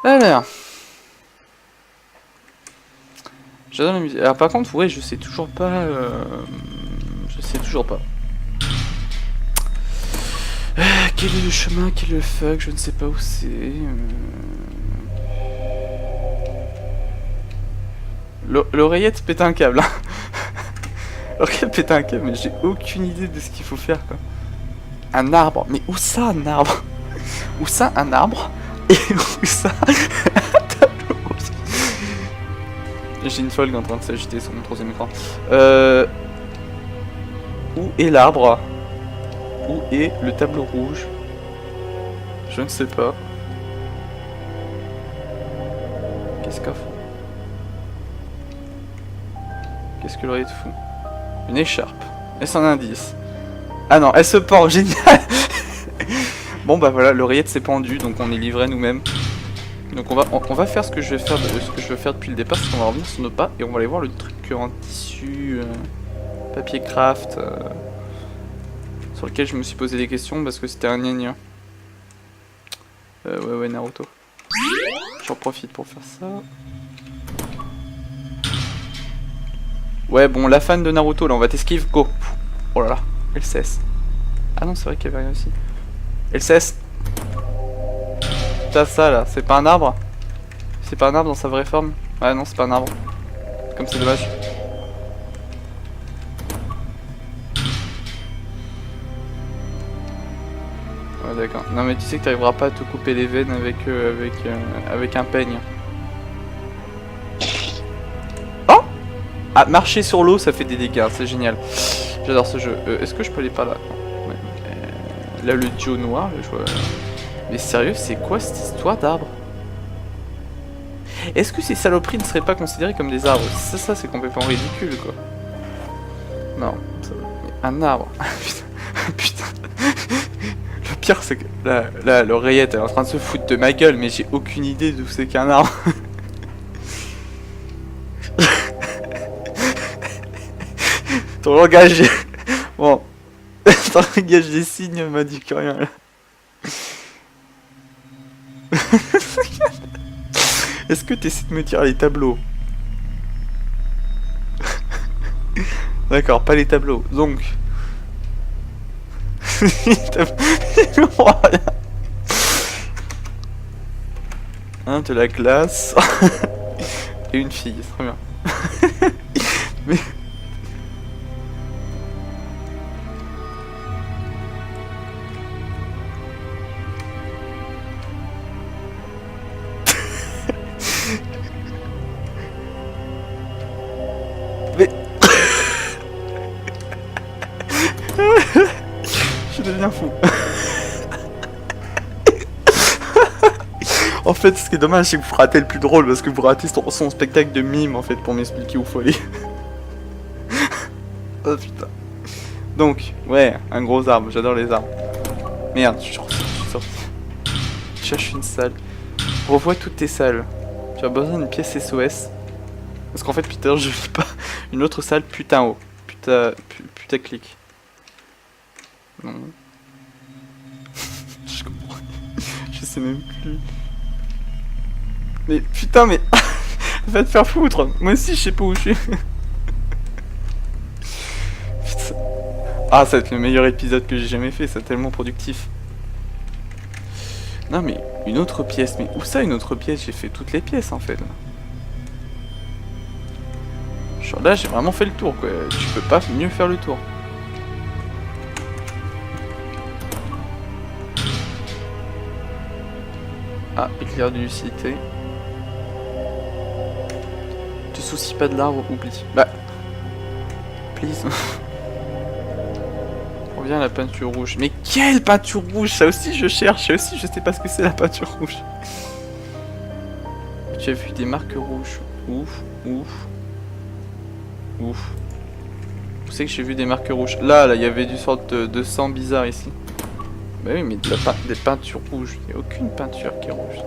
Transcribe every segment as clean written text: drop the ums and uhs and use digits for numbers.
Alors. J'adore la musique. Alors par contre, ouais, je sais toujours pas... Je sais toujours pas. Quel est le chemin? Quel est le fuck? Je ne sais pas où c'est. L'oreillette pète un câble. L'oreillette pète un câble, mais j'ai aucune idée de ce qu'il faut faire, quoi. Un arbre. Mais où ça, un arbre? Où ça, un arbre? Et où ça? J'ai une folle en train de s'agiter sur mon troisième écran. Où est l'arbre? Où est le tableau rouge? Je ne sais pas. Qu'est-ce qu'elle fout? Qu'est-ce que l'oreillette fout? Une écharpe. Est-ce un indice? Ah non, elle se pend, génial. Bon bah voilà, l'oreillette s'est pendue, donc on est livré nous-mêmes. Donc on va faire ce que je veux faire depuis le départ, c'est qu'on va revenir sur nos pas et on va aller voir le truc en tissu, papier craft, sur lequel je me suis posé des questions parce que c'était un gna. Ouais, Naruto. J'en profite pour faire ça. Ouais, bon, la fan de Naruto, là, on va t'esquive, go. Oh là là, elle cesse. Ah non, c'est vrai qu'il y avait rien aussi. Elle cesse. T'as ça, là, c'est pas un arbre? C'est pas un arbre dans sa vraie forme? Ouais, non, c'est pas un arbre. Comme c'est dommage. Ouais, d'accord. Non, mais tu sais que t'arriveras pas à te couper les veines avec un peigne. Oh! Ah, marcher sur l'eau, ça fait des dégâts, c'est génial. J'adore ce jeu. Est-ce que je peux aller par là? Ouais. Là, le duo noir, je vois... Mais sérieux, c'est quoi cette histoire d'arbre? Est-ce que ces saloperies ne seraient pas considérées comme des arbres? Ça c'est complètement ridicule, quoi. Non, ça... un arbre. Putain. Le pire, c'est que là, l'oreillette elle est en train de se foutre de ma gueule, mais j'ai aucune idée d'où c'est qu'un arbre. Ton langage... Bon. Ton langage des signes m'a dit que rien, là. Est-ce que tu essaies de me dire les tableaux? D'accord, pas les tableaux. Donc... Hein, de la glace... Et une fille, c'est très bien. Mais... Mais... Je deviens fou. En fait, ce qui est dommage, c'est que vous ratez le plus drôle, parce que vous ratez son spectacle de mime, en fait, pour m'expliquer où faut aller. Oh putain. Donc, ouais, un gros arbre, j'adore les arbres. Merde, je suis sorti. Je cherche une salle. Revois toutes tes salles. Tu as besoin d'une pièce SOS. Parce qu'en fait, putain, je vis pas. Une autre salle, putain haut. Putaclic. Non. Je comprends. Je sais même plus. Mais putain, mais... Va te faire foutre. Moi aussi, je sais pas où je suis. Putain. Ah, ça va être le meilleur épisode que j'ai jamais fait. C'est tellement productif. Non, mais une autre pièce. Mais où ça, une autre pièce? J'ai fait toutes les pièces, en fait. Genre là, j'ai vraiment fait le tour, quoi. Tu peux pas mieux faire le tour. Ah, éclair de lucidité. Te soucie pas de l'arbre, oublie. Bah. Please. Reviens à la peinture rouge. Mais quelle peinture rouge? Ça aussi je cherche, ça aussi je sais pas ce que c'est la peinture rouge. Tu as vu des marques rouges. Ouf, ouf. Ouf. Où c'est que j'ai vu des marques rouges? Là, il y avait du sorte de sang bizarre ici. Bah oui, mais des peintures rouges. Il n'y a aucune peinture qui est rouge.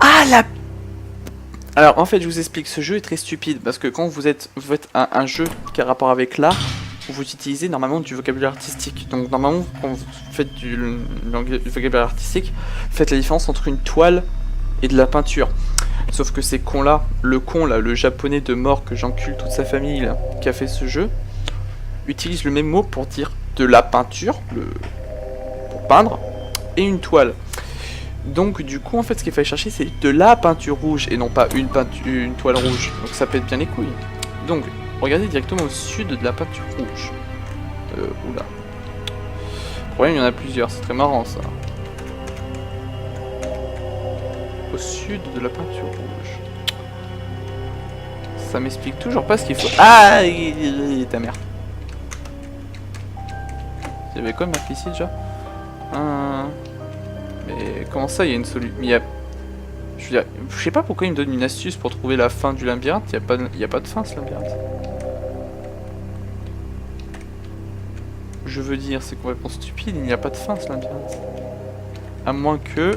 Ah, la... Alors, en fait, je vous explique. Ce jeu est très stupide. Parce que quand vous faites un jeu qui a rapport avec l'art, vous utilisez normalement du vocabulaire artistique. Donc, normalement, quand vous faites du vocabulaire artistique, faites la différence entre une toile et de la peinture. Sauf que ces cons là, le japonais de mort que j'encule toute sa famille là, qui a fait ce jeu, utilise le même mot pour dire de la peinture, pour peindre, et une toile. Donc du coup en fait ce qu'il fallait chercher c'est de la peinture rouge et non pas une toile rouge. Donc ça pète bien les couilles. Donc regardez directement au sud de la peinture rouge. Oula. Le problème il y en a plusieurs, c'est très marrant ça. Au sud de la peinture rouge. Ça m'explique toujours pas ce qu'il faut. Ah ta mère. Il y avait quoi marqué ici déjà? Mais comment ça, il y a une solution? Je veux dire, je sais pas pourquoi il me donne une astuce pour trouver la fin du labyrinthe. Il y a pas de fin ce labyrinthe. Je veux dire, c'est complètement stupide. Il n'y a pas de fin ce labyrinthe. À moins que,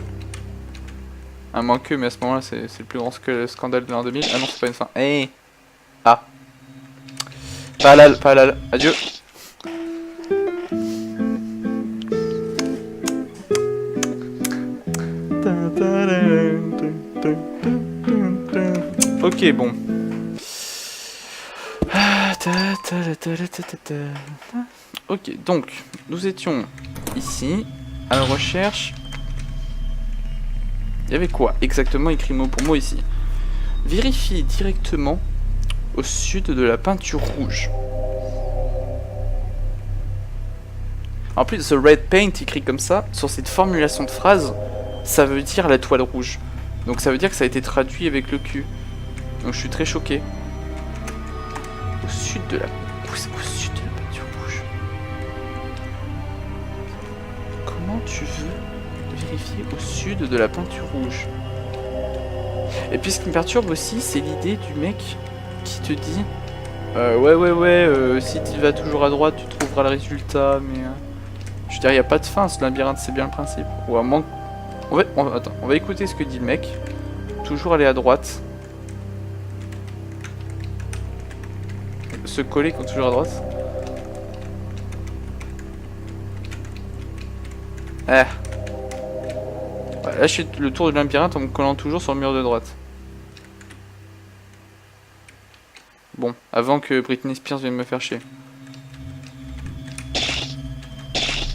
mais à ce moment-là, c'est le plus grand scandale de l'an 2000. Ah non, c'est pas une fin. Eh. Ah. Pas halal. Adieu. Ok, bon. Ok, donc, nous étions ici, à la recherche. Il y avait quoi exactement écrit mot pour mot ici? Vérifie directement au sud de la peinture rouge. En plus, the red paint écrit comme ça, sur cette formulation de phrase, ça veut dire la toile rouge. Donc ça veut dire que ça a été traduit avec le cul. Donc je suis très choqué. Au sud de la... Au sud de la peinture rouge. Comment tu veux vérifier au sud de la peinture rouge? Et puis ce qui me perturbe aussi, c'est l'idée du mec qui te dit ouais, si tu vas toujours à droite, tu trouveras le résultat, mais... Je veux dire, il n'y a pas de fin, ce labyrinthe, c'est bien le principe. Ou à moins... Attends, on va écouter ce que dit le mec. Toujours aller à droite. Se coller quand toujours à droite. Ouais, là je fais le tour du labyrinthe en me collant toujours sur le mur de droite. Bon, avant que Britney Spears vienne me faire chier.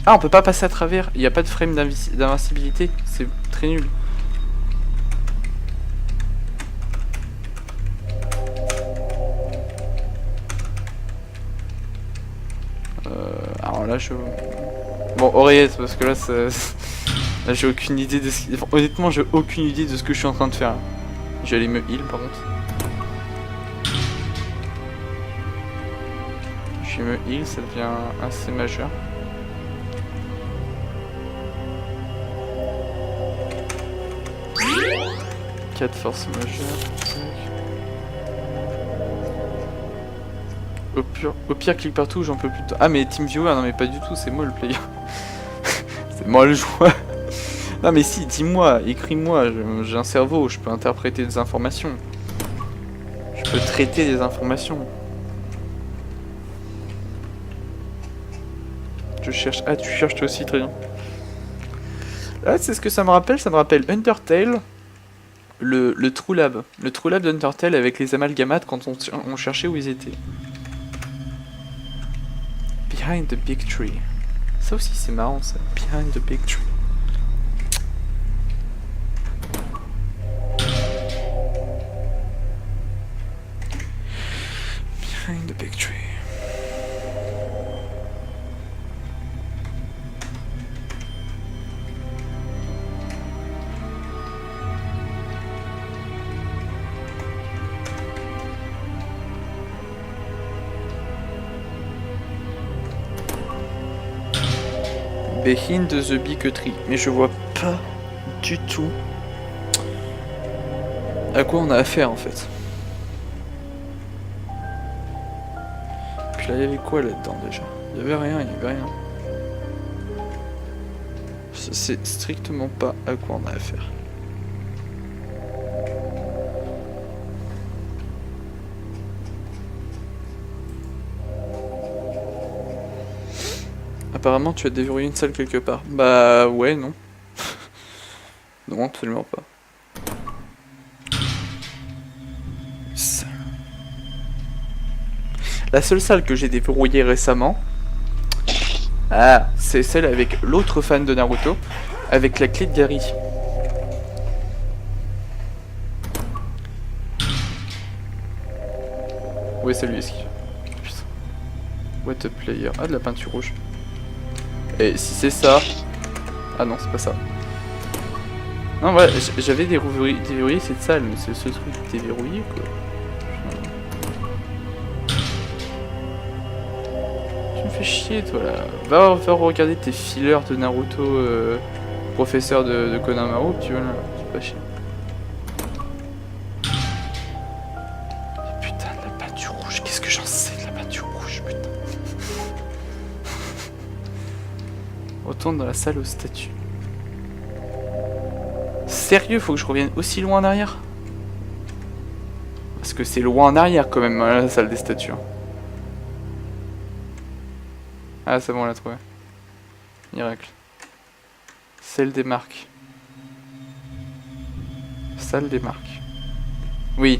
Ah, on peut pas passer à travers. Il n'y a pas de frame d'invincibilité. C'est très nul. Alors là, je... Bon, oreillette, parce que là, là j'ai aucune idée de ce... Honnêtement, j'ai aucune idée de ce que je suis en train de faire. J'allais me heal, par contre. Je me heal, ça devient assez majeur. De force majeure. Au pire, clique partout, j'en peux plus de... Ah mais Team Viewer, non mais pas du tout, c'est moi le player. C'est moi le joueur. Non mais si, dis-moi, écris-moi, j'ai un cerveau, je peux interpréter des informations. Je peux traiter des informations. Je cherche... Ah, tu cherches toi aussi, très bien. Ah, c'est ce que ça me rappelle Undertale. Le True Lab. Le True Lab d'Undertale avec les amalgamates quand on cherchait où ils étaient. Behind the Big Tree. Ça aussi c'est marrant ça. Behind the Big Tree. Behind the Big Tree. Behind the Big Tree. Mais je vois pas du tout à quoi on a affaire en fait. Puis là il y avait quoi là-dedans déjà? Il y avait rien. C'est strictement pas à quoi on a affaire. Apparemment tu as déverrouillé une salle quelque part. Bah ouais, non. Non, absolument pas. La seule salle que j'ai déverrouillée récemment, ah, c'est celle avec l'autre fan de Naruto, avec la clé de Gary. Ouais, salut Esquive. Putain. What a player. Ah, de la peinture rouge. Et si c'est ça... Ah non, c'est pas ça. Non, voilà, j'avais déverrouillé cette salle, mais c'est ce truc déverrouillé, quoi. Tu me fais chier, toi, là. Va regarder tes fillers de Naruto, professeur de Konamaru, tu vois, là. C'est pas chier. Putain, de la peinture rouge. Qu'est-ce que j'en sais de la peinture rouge, putain. Retourne dans la salle aux statues. Sérieux, faut que je revienne aussi loin en arrière? Parce que c'est loin en arrière quand même, la salle des statues. Ah, c'est bon, on l'a trouvé. Miracle. Celle des marques. Salle des marques. Oui.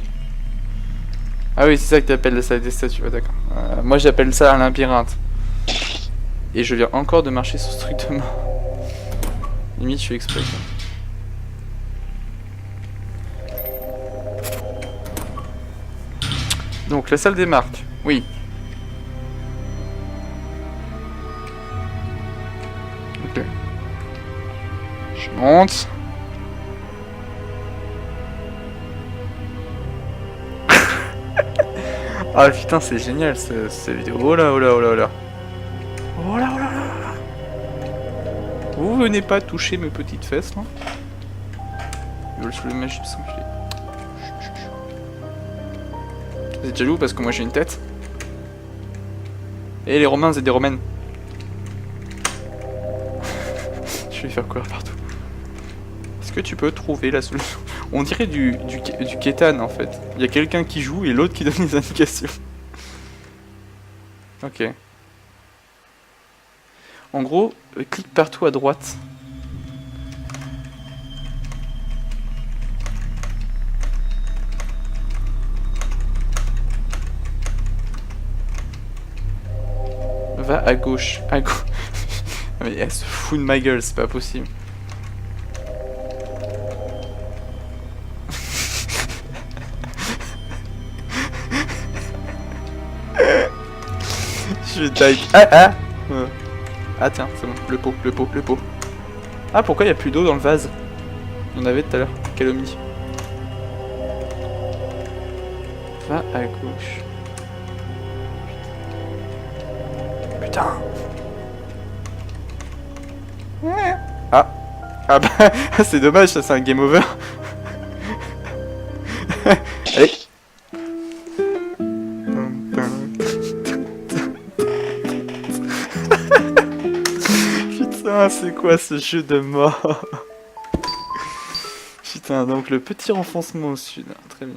Ah oui, c'est ça que tu appelles la salle des statues, d'accord. Moi j'appelle ça un labyrinthe. Et je viens encore de marcher sur ce truc de mort. Limite, je suis exprès. Donc, la salle des marques. Oui. Ok. Je monte. Ah putain, c'est génial cette vidéo. Oh là, oh là, oh là, oh là. Oh là, oh là, là. Vous venez pas toucher mes petites fesses, là. Ils veulent sous le mèche, sans filet. Vous êtes jaloux parce que moi j'ai une tête? Et les Romains, c'est des Romaines. Je vais faire courir partout. Est-ce que tu peux trouver la solution? On dirait du Kétan en fait. Il y a quelqu'un qui joue et l'autre qui donne les indications. Ok. En gros, clique partout à droite. Va à gauche. À gauche. Mais elle se fout de ma gueule, c'est pas possible. Je die. Ah tiens, c'est bon. Le pot. Ah, pourquoi il n'y a plus d'eau dans le vase? Il y en avait tout à l'heure. Quelle omni. Va à gauche. Putain. Ah bah, c'est dommage, ça c'est un game over. Allez. Putain, c'est quoi ce jeu de mort? Putain, donc le petit renfoncement au sud. Très bien.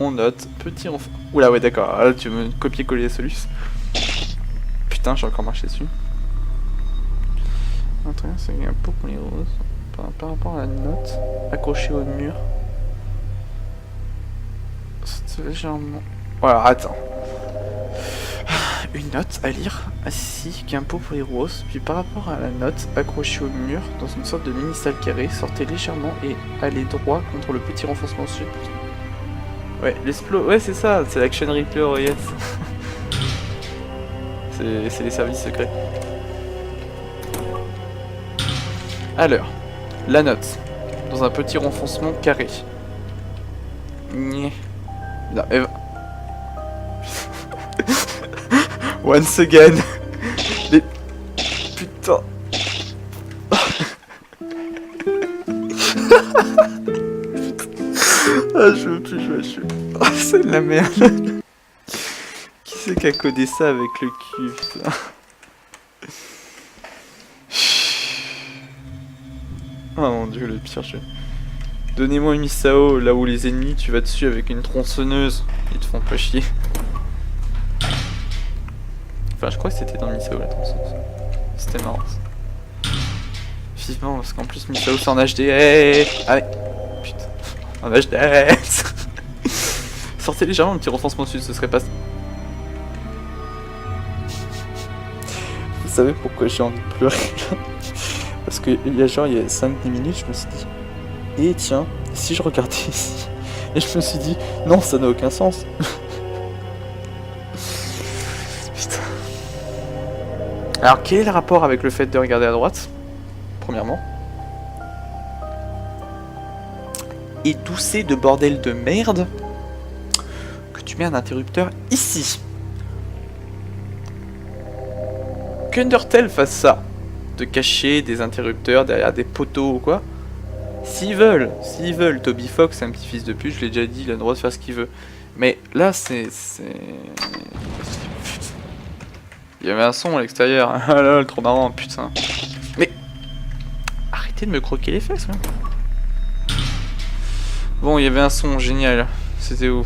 On note, petit renfoncement. Oula, ouais, d'accord. Là, tu veux me copier-coller la solution. Putain, j'ai encore marché dessus. Attends, c'est un pot pour les roses. Par rapport à la note accrochée au mur. C'est légèrement. Voilà, attends. Une note à lire. Ici, qui est un pot pour les roses. Puis par rapport à la note accrochée au mur, dans une sorte de mini salle carrée, sortez légèrement et allez droit contre le petit renfoncement sud. Ouais, ouais, c'est ça, c'est l'action replay yes. C'est les services secrets. Alors, la note. Dans un petit renfoncement carré. Là, Eva. Once again. Les... Putain. Ah, je veux plus jouer à ce jeu. Ah, c'est de la merde. Qui c'est qui a codé ça avec le cul, putain? Oh mon dieu, le pire jeu. Donnez-moi une Misao là où les ennemis, tu vas dessus avec une tronçonneuse. Ils te font pas chier. Enfin, je crois que c'était dans Misao la tronçonneuse. C'était marrant ça. Vivement, parce qu'en plus Misao c'est en HD. Hey allez. Putain. En HD. Sortez légèrement un petit renfoncement dessus, ce serait pas... savez pourquoi j'ai envie de pleurer là? Parce que il y a 5-10 minutes, je me suis dit, et tiens, si je regardais ici? Et je me suis dit, non, ça n'a aucun sens. Putain. Alors, quel est le rapport avec le fait de regarder à droite? Premièrement. Et d'où c'est de bordel de merde que tu mets un interrupteur ici? Qu'Undertale fasse ça, de cacher des interrupteurs derrière des poteaux ou quoi. S'ils veulent, Toby Fox, c'est un petit fils de pute, je l'ai déjà dit, il a le droit de faire ce qu'il veut. Mais là, c'est... Il y avait un son à l'extérieur, ah là, trop marrant, putain. Mais... Arrêtez de me croquer les fesses, hein. Bon, il y avait un son génial, c'était où?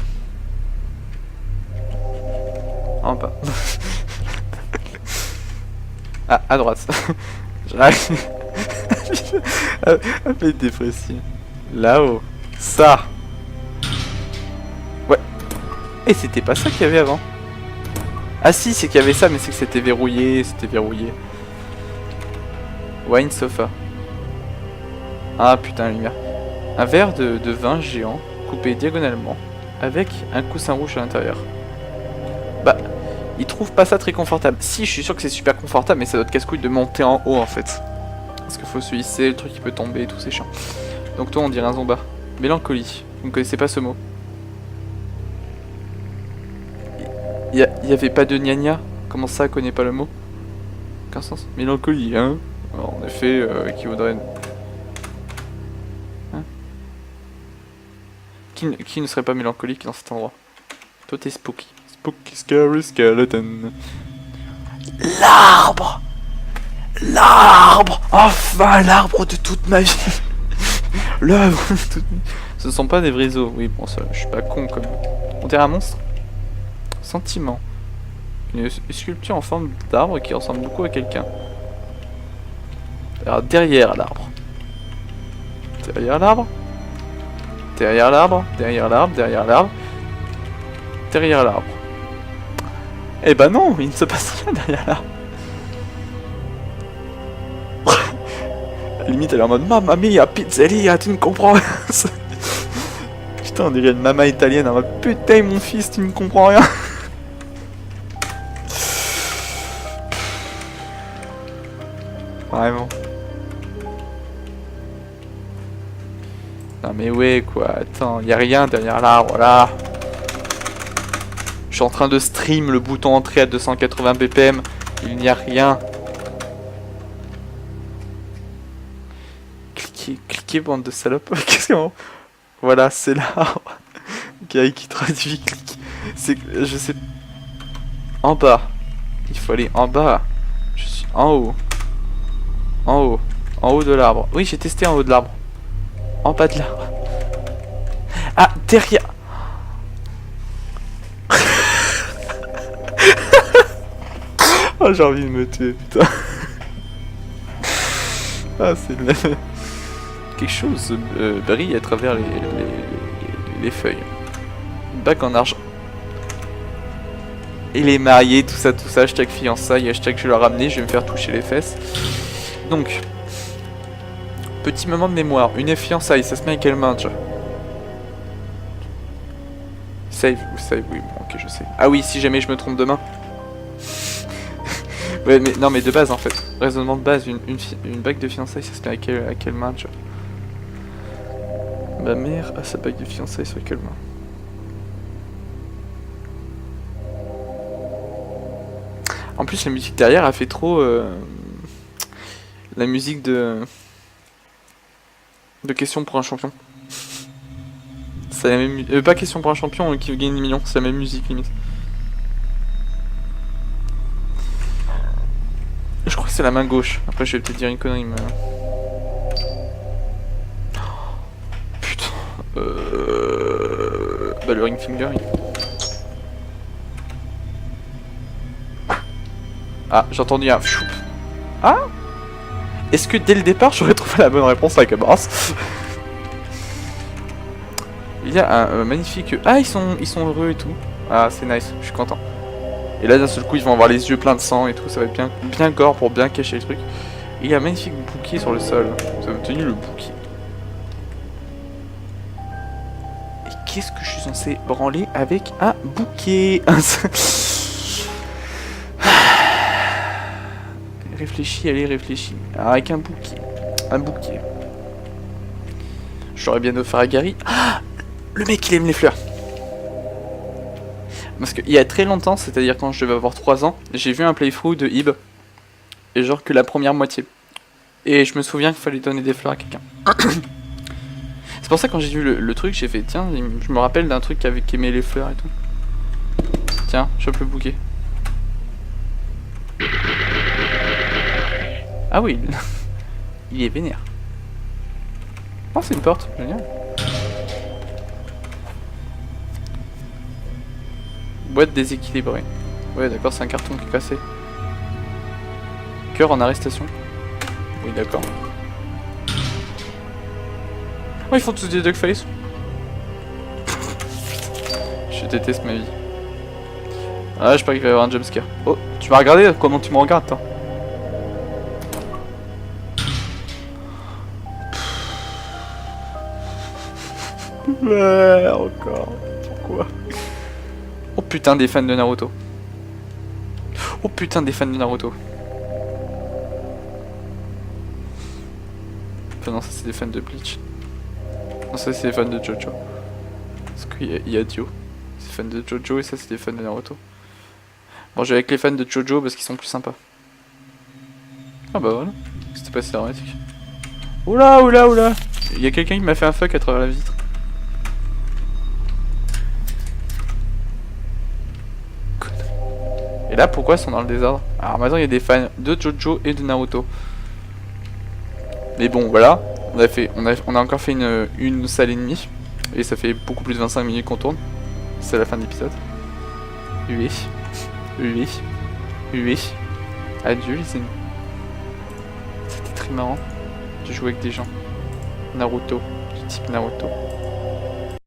En bas. Ah, à droite. J'arrive. Un peu dépressif. Là-haut. Ça. Ouais. Et c'était pas ça qu'il y avait avant. Ah si, c'est qu'il y avait ça, mais c'est que c'était verrouillé. Wine sofa. Ah putain, la lumière. Un verre de vin géant, coupé diagonalement, avec un coussin rouge à l'intérieur. Bah... Il trouve pas ça très confortable. Si, je suis sûr que c'est super confortable, mais ça doit être casse-couille de monter en haut en fait. Parce qu'il faut se hisser, le truc il peut tomber, tout c'est chiant. Donc toi on dirait un zomba. Mélancolie. Vous ne connaissez pas ce mot? Il y avait pas de gna-gna? Comment ça, connaît pas le mot? Aucun sens. Mélancolie, hein? Alors, en effet, qui vaudrait... Hein? Qui ne serait pas mélancolique dans cet endroit? Toi t'es spooky. Spooky scary skeleton. L'arbre! L'arbre! Enfin l'arbre de toute ma vie! L'œuvre de toute ma vie. Ce ne sont pas des vrais os. Oui, bon, ça, je suis pas con comme. On dirait un monstre. Sentiment. Une sculpture en forme d'arbre qui ressemble beaucoup à quelqu'un. Alors, derrière l'arbre. Derrière l'arbre. Derrière l'arbre. Derrière l'arbre. Derrière l'arbre. Derrière l'arbre. Eh ben non, il ne se passe rien derrière l'arbre. Limite elle est en mode Mamma mia, pizzeria, tu ne comprends rien. Putain, on dirait une maman italienne en mode putain mon fils, tu ne comprends rien. Vraiment. Non mais ouais quoi, attends, y a rien derrière l'arbre là. Je suis en train de stream le bouton entrée à 280 BPM, il n'y a rien. Cliquez bande de salopes. Qu'est-ce qu'on... Voilà, c'est l'arbre. Guy qui traduit, clique. C'est... Je sais... En bas. Il faut aller en bas. Je suis en haut. En haut. En haut de l'arbre. Oui, j'ai testé en haut de l'arbre. En bas de l'arbre. Ah, derrière. Oh, j'ai envie de me tuer, putain. Ah, c'est le... Quelque chose brille à travers les feuilles. Une bague en argent. Il est marié, tout ça, hashtag fiançailles, hashtag je vais le ramener, je vais me faire toucher les fesses. Donc, petit moment de mémoire, une fiançailles, ça se met à quelle main déjà? Save, oui, bon, ok, je sais. Ah oui, si jamais je me trompe de main. Ouais, mais non, mais de base en fait. Raisonnement de base, une bague de fiançailles, ça se met à quelle main déjà? Ma mère a sa bague de fiançailles sur quelle main? En plus, la musique derrière a fait trop la musique de question pour un champion. C'est la même pas question pour un champion qui gagne 1 million, c'est la même musique limite. Je crois que c'est la main gauche. Après, je vais peut-être dire une connerie, mais... Putain. Bah, le ring finger, il... Ah, j'ai entendu un... Ah. Est-ce que dès le départ, j'aurais trouvé la bonne réponse avec Abrax? Il y a un magnifique... Ah, ils sont heureux et tout. Ah, c'est nice, je suis content. Et là d'un seul coup ils vont avoir les yeux pleins de sang et tout, ça va être bien gore pour bien cacher le truc. Et il y a un magnifique bouquet sur le sol. Vous avez obtenu le bouquet. Et qu'est-ce que je suis censé branler avec un bouquet? Réfléchis, allez réfléchis. Alors, avec un bouquet. Un bouquet. J'aurais bien offert à Gary. Ah, le mec il aime les fleurs. Parce qu'il y a très longtemps, c'est-à-dire quand je devais avoir 3 ans, j'ai vu un playthrough de Ib. Et genre que la première moitié. Et je me souviens qu'il fallait donner des fleurs à quelqu'un. C'est pour ça que quand j'ai vu le truc, j'ai fait tiens, je me rappelle d'un truc qui aimait les fleurs et tout. Tiens, chope le bouquet. Ah oui, il est vénère. Oh, c'est une porte, génial. Boîte déséquilibrée. Ouais, d'accord, c'est un carton qui est cassé. Cœur en arrestation. Oui, d'accord. Oh, ils font tous des duckface. Je déteste ma vie. Ah, je parie qu'il va y avoir un jumpscare. Oh, tu m'as regardé? Comment tu me regardes, toi? Ouais, encore. Pourquoi? Oh putain, des fans de Naruto. Oh putain, des fans de Naruto. Enfin non, ça c'est des fans de Bleach. Non, ça c'est des fans de Jojo. Parce qu'il y a Dio. C'est fans de Jojo et ça c'est des fans de Naruto. Bon, je vais avec les fans de Jojo parce qu'ils sont plus sympas. Ah bah voilà. C'était pas si dramatique. Oula, oula, oula. Il y a quelqu'un qui m'a fait un fuck à travers la vitre. Et là, pourquoi ils sont dans le désordre? Alors maintenant, il y a des fans de Jojo et de Naruto. Mais bon, voilà. On a encore fait une salle et demie. Et ça fait beaucoup plus de 25 minutes qu'on tourne. C'est la fin de l'épisode. Oui. Oui. Oui. Adieu les amis. C'était très marrant de jouer avec des gens. Naruto. Du type Naruto.